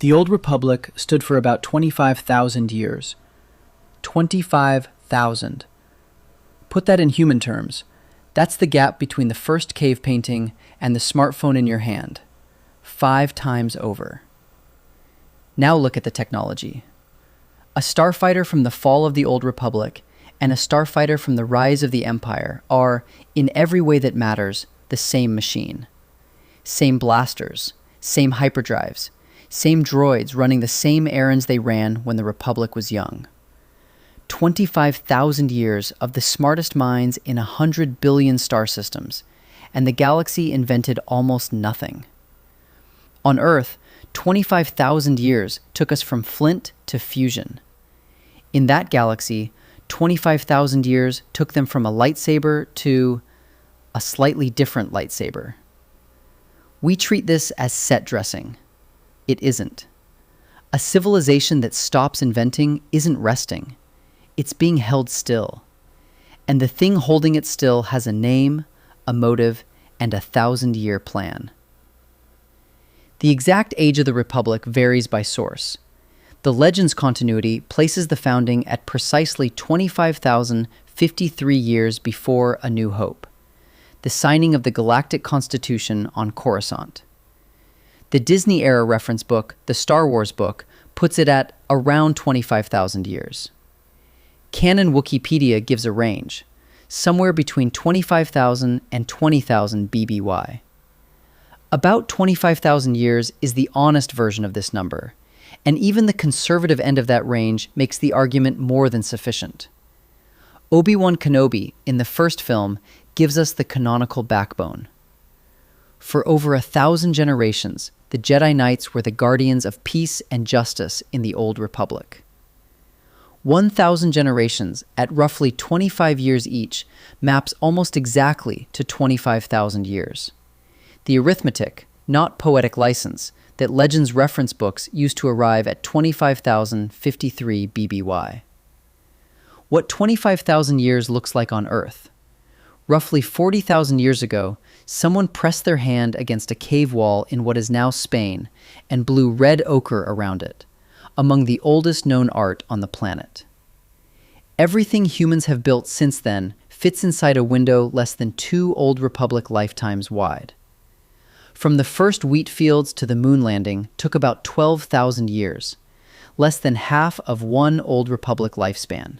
The Old Republic stood for about 25,000 years. 25,000. Put that in human terms. That's the gap between the first cave painting and the smartphone in your hand. 5 times over. Now look at the technology. A starfighter from the fall of the Old Republic and a starfighter from the rise of the Empire are, in every way that matters, the same machine. Same blasters, same hyperdrives, same droids running the same errands they ran when the Republic was young. 25,000 years of the smartest minds in 100 billion star systems, and the galaxy invented almost nothing. On Earth, 25,000 years took us from flint to fusion. In that galaxy, 25,000 years took them from a lightsaber to a slightly different lightsaber. We treat this as set dressing. It isn't. A civilization that stops inventing isn't resting. It's being held still. And the thing holding it still has a name, a motive, and a 1,000-year plan. The exact age of the Republic varies by source. The Legends continuity places the founding at precisely 25,053 years before A New Hope, the signing of the Galactic Constitution on Coruscant. The Disney-era reference book, the Star Wars book, puts it at around 25,000 years. Canon Wikipedia gives a range, somewhere between 25,000 and 20,000 BBY. About 25,000 years is the honest version of this number, and even the conservative end of that range makes the argument more than sufficient. Obi-Wan Kenobi, in the first film, gives us the canonical backbone. For over 1,000 generations, the Jedi Knights were the guardians of peace and justice in the Old Republic. 1,000 generations at roughly 25 years each maps almost exactly to 25,000 years. The arithmetic, not poetic license, that Legends reference books use to arrive at 25,053 BBY. What 25,000 years looks like on Earth. Roughly 40,000 years ago, someone pressed their hand against a cave wall in what is now Spain and blew red ochre around it, among the oldest known art on the planet. Everything humans have built since then fits inside a window less than 2 Old Republic lifetimes wide. From the first wheat fields to the moon landing took about 12,000 years, less than half of 1 Old Republic lifespan.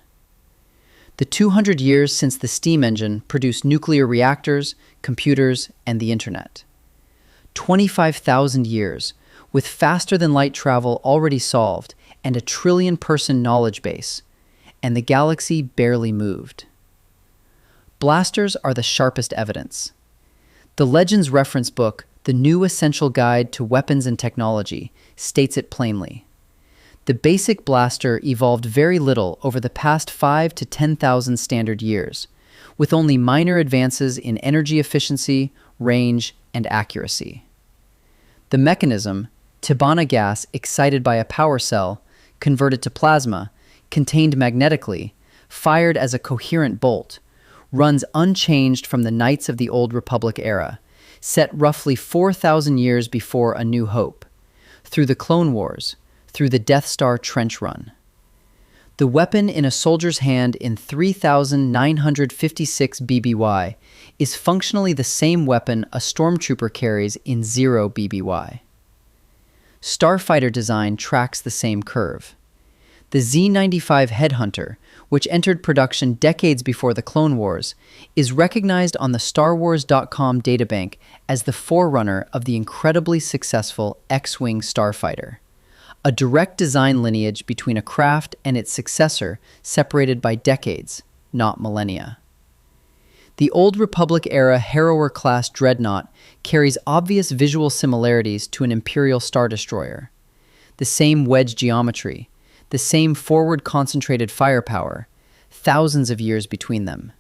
The 200 years since the steam engine produced nuclear reactors, computers, and the internet. 25,000 years, with faster-than-light travel already solved and a trillion-person knowledge base, and the galaxy barely moved. Blasters are the sharpest evidence. The Legends reference book, The New Essential Guide to Weapons and Technology, states it plainly. The basic blaster evolved very little over the past 5 to 10,000 standard years, with only minor advances in energy efficiency, range, and accuracy. The mechanism, Tibanna gas excited by a power cell, converted to plasma, contained magnetically, fired as a coherent bolt, runs unchanged from the Knights of the Old Republic era, set roughly 4,000 years before A New Hope, through the Clone Wars, through the Death Star trench run. The weapon in a soldier's hand in 3,956 BBY is functionally the same weapon a stormtrooper carries in 0 BBY. Starfighter design tracks the same curve. The Z-95 Headhunter, which entered production decades before the Clone Wars, is recognized on the StarWars.com databank as the forerunner of the incredibly successful X-Wing starfighter, a direct design lineage between a craft and its successor separated by decades, not millennia. The Old Republic-era Harrower-class dreadnought carries obvious visual similarities to an Imperial Star Destroyer. The same wedge geometry, the same forward-concentrated firepower, thousands of years between them.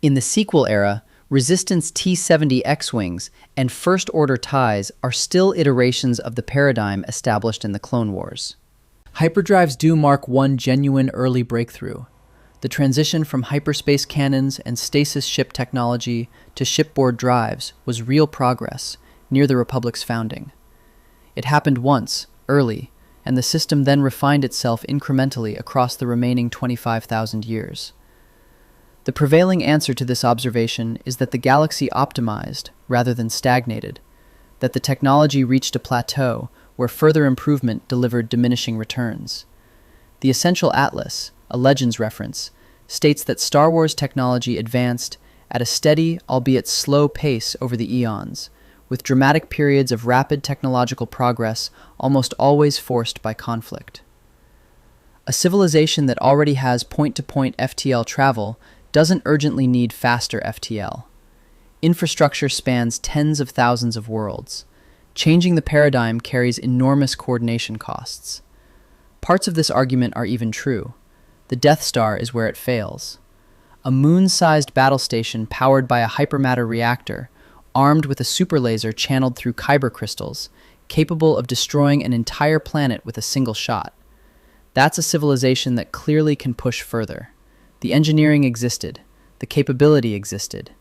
In the sequel era, Resistance T-70 X-Wings and First Order TIEs are still iterations of the paradigm established in the Clone Wars. Hyperdrives do mark one genuine early breakthrough. The transition from hyperspace cannons and stasis ship technology to shipboard drives was real progress near the Republic's founding. It happened once, early, and the system then refined itself incrementally across the remaining 25,000 years. The prevailing answer to this observation is that the galaxy optimized rather than stagnated, that the technology reached a plateau where further improvement delivered diminishing returns. The Essential Atlas, a Legends reference, states that Star Wars technology advanced at a steady, albeit slow pace over the eons, with dramatic periods of rapid technological progress almost always forced by conflict. A civilization that already has point-to-point FTL travel doesn't urgently need faster FTL. Infrastructure spans tens of thousands of worlds. Changing the paradigm carries enormous coordination costs. Parts of this argument are even true. The Death Star is where it fails. A moon-sized battle station powered by a hypermatter reactor, armed with a superlaser channeled through kyber crystals, capable of destroying an entire planet with a single shot. That's a civilization that clearly can push further. The engineering existed. The capability existed.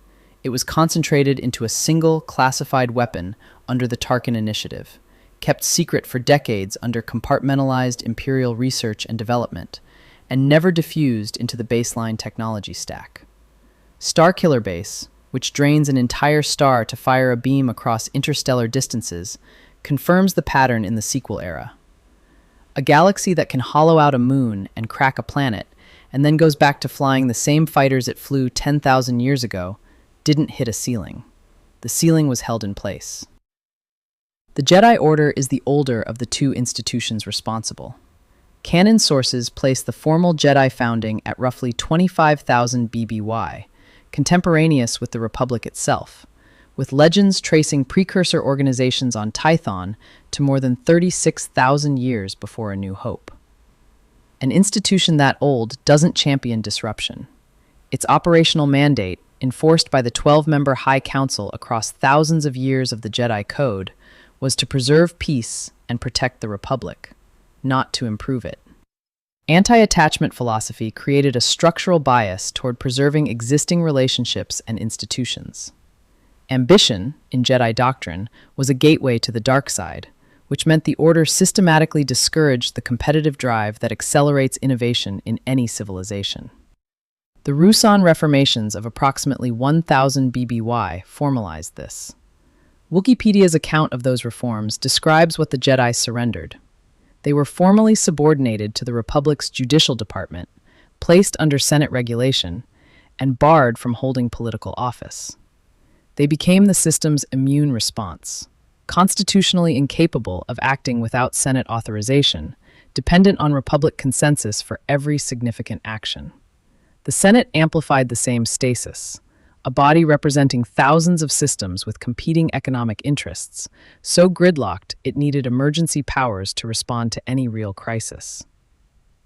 It was concentrated into a single classified weapon under the Tarkin Initiative, kept secret for decades under compartmentalized Imperial research and development, and never diffused into the baseline technology stack. Starkiller Base, which drains an entire star to fire a beam across interstellar distances, confirms the pattern in the sequel era. A galaxy that can hollow out a moon and crack a planet, and then goes back to flying the same fighters it flew 10,000 years ago, didn't hit a ceiling. The ceiling was held in place. The Jedi Order is the older of the two institutions responsible. Canon sources place the formal Jedi founding at roughly 25,000 BBY, contemporaneous with the Republic itself, with legends tracing precursor organizations on Tython to more than 36,000 years before A New Hope. An institution that old doesn't champion disruption. Its operational mandate, enforced by the 12-member High Council across thousands of years of the Jedi Code, was to preserve peace and protect the Republic, not to improve it. Anti-attachment philosophy created a structural bias toward preserving existing relationships and institutions. Ambition, in Jedi doctrine, was a gateway to the dark side, which meant the Order systematically discouraged the competitive drive that accelerates innovation in any civilization. The Ruusan reformations of approximately 1,000 BBY formalized this. Wikipedia's account of those reforms describes what the Jedi surrendered. They were formally subordinated to the Republic's judicial department, placed under Senate regulation, and barred from holding political office. They became the system's immune response, constitutionally incapable of acting without Senate authorization, dependent on Republic consensus for every significant action. The Senate amplified the same stasis, a body representing thousands of systems with competing economic interests, so gridlocked it needed emergency powers to respond to any real crisis.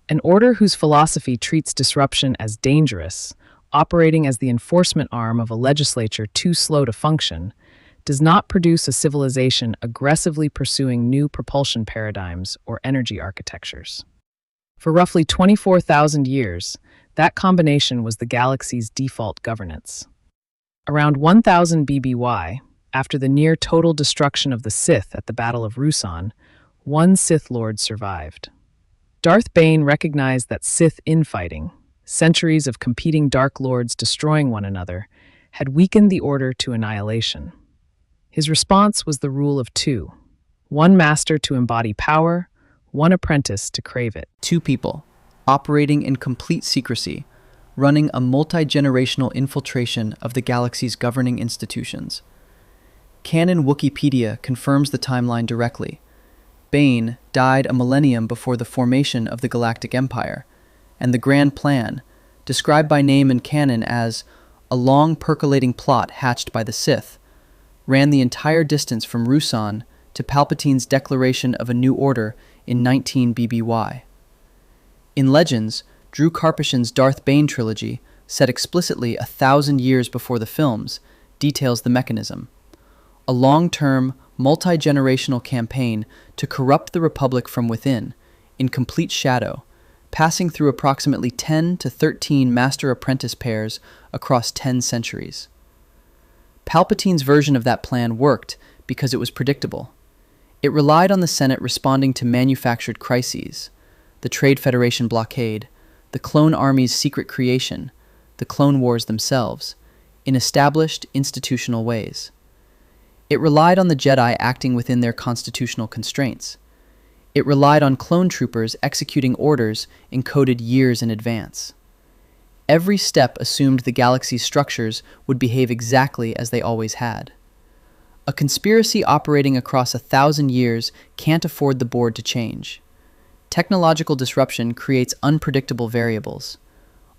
An order whose philosophy treats disruption as dangerous, operating as the enforcement arm of a legislature too slow to function, does not produce a civilization aggressively pursuing new propulsion paradigms or energy architectures. For roughly 24,000 years, that combination was the galaxy's default governance. Around 1000 BBY, after the near-total destruction of the Sith at the Battle of Ruusan, one Sith Lord survived. Darth Bane recognized that Sith infighting, centuries of competing Dark Lords destroying one another, had weakened the Order to annihilation. His response was the rule of two: one master to embody power, one apprentice to crave it. Two people, operating in complete secrecy, running a multi-generational infiltration of the galaxy's governing institutions. Canon Wikipedia confirms the timeline directly. Bane died a millennium before the formation of the Galactic Empire, and the Grand Plan, described by name in canon as a long percolating plot hatched by the Sith, ran the entire distance from Ruusan to Palpatine's declaration of a new order in 19 BBY. In Legends, Drew Karpyshyn's Darth Bane trilogy, set explicitly 1,000 years before the films, details the mechanism. A long-term, multi-generational campaign to corrupt the Republic from within, in complete shadow, passing through approximately 10 to 13 master-apprentice pairs across 10 centuries. Palpatine's version of that plan worked because it was predictable. It relied on the Senate responding to manufactured crises, the Trade Federation blockade, the Clone Army's secret creation, the Clone Wars themselves, in established institutional ways. It relied on the Jedi acting within their constitutional constraints. It relied on clone troopers executing orders encoded years in advance. Every step assumed the galaxy's structures would behave exactly as they always had. A conspiracy operating across 1,000 years can't afford the board to change. Technological disruption creates unpredictable variables.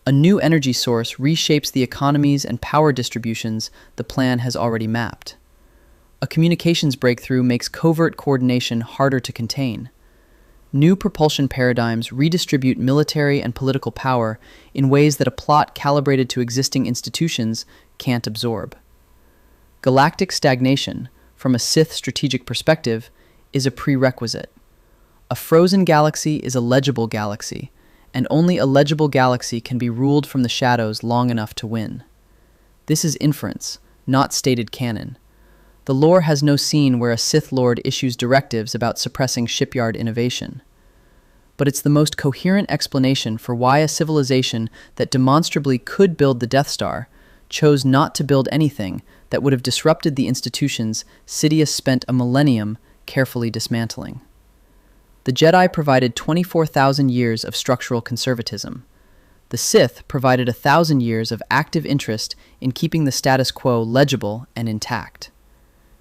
A new energy source reshapes the economies and power distributions the plan has already mapped. A communications breakthrough makes covert coordination harder to contain. New propulsion paradigms redistribute military and political power in ways that a plot calibrated to existing institutions can't absorb. Galactic stagnation, from a Sith strategic perspective, is a prerequisite. A frozen galaxy is a legible galaxy, and only a legible galaxy can be ruled from the shadows long enough to win. This is inference, not stated canon. The lore has no scene where a Sith Lord issues directives about suppressing shipyard innovation. But it's the most coherent explanation for why a civilization that demonstrably could build the Death Star chose not to build anything that would have disrupted the institutions Sidious spent a millennium carefully dismantling. The Jedi provided 24,000 years of structural conservatism. The Sith provided 1,000 years of active interest in keeping the status quo legible and intact.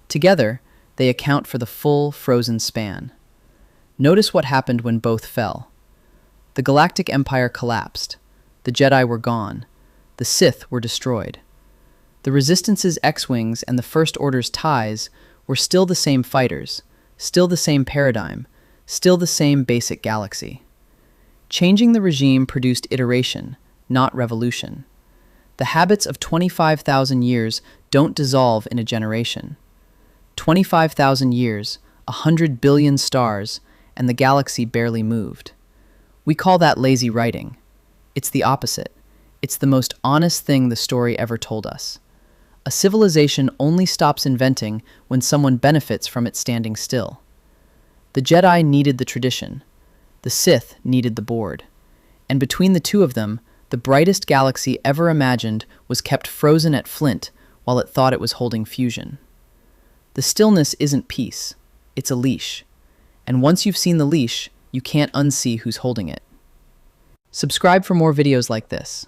Together, they account for the full frozen span. Notice what happened when both fell. The Galactic Empire collapsed. The Jedi were gone. The Sith were destroyed. The Resistance's X-Wings and the First Order's TIEs were still the same fighters, still the same paradigm, still the same basic galaxy. Changing the regime produced iteration, not revolution. The habits of 25,000 years don't dissolve in a generation. 25,000 years, 100 billion stars, and the galaxy barely moved. We call that lazy writing. It's the opposite. It's the most honest thing the story ever told us. A civilization only stops inventing when someone benefits from it standing still. The Jedi needed the tradition. The Sith needed the board. And between the two of them, the brightest galaxy ever imagined was kept frozen at Flint while it thought it was holding fusion. The stillness isn't peace. It's a leash. And once you've seen the leash, you can't unsee who's holding it. Subscribe for more videos like this.